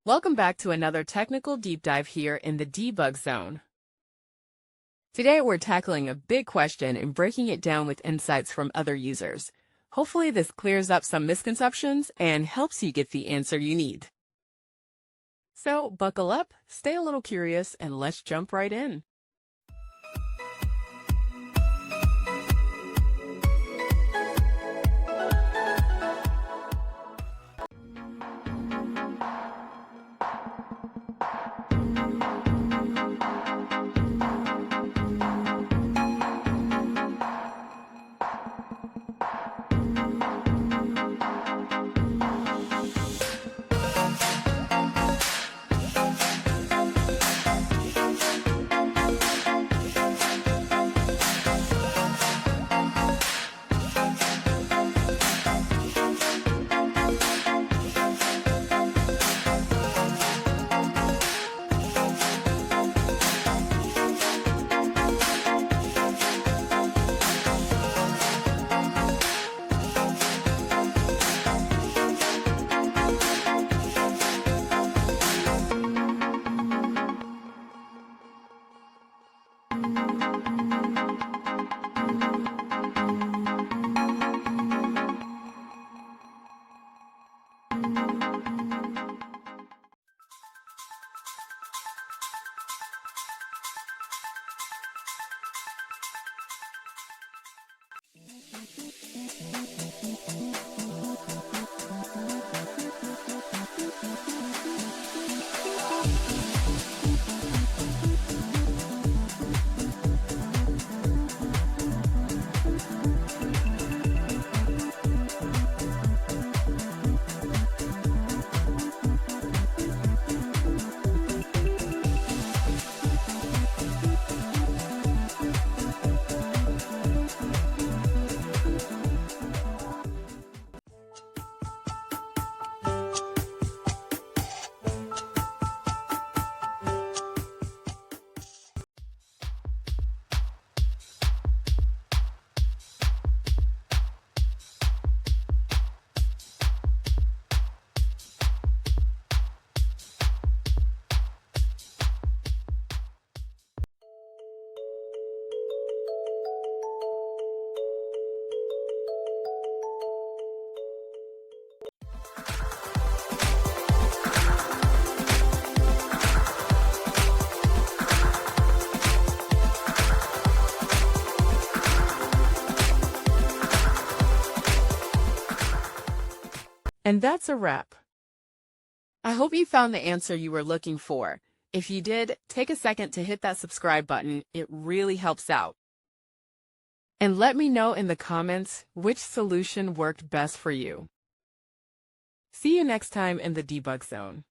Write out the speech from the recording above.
Welcome back to another technical deep dive here in the debug zone. Today we're tackling a big question and breaking it down with insights from other users. Hopefully this clears up some misconceptions and helps you get the answer you need. So buckle up, stay a little curious, and let's jump right in. And that's a wrap. I hope you found the answer you were looking for. If you did, take a second to hit that subscribe button. It really helps out. And let me know in the comments which solution worked best for you. See you next time in the debug zone.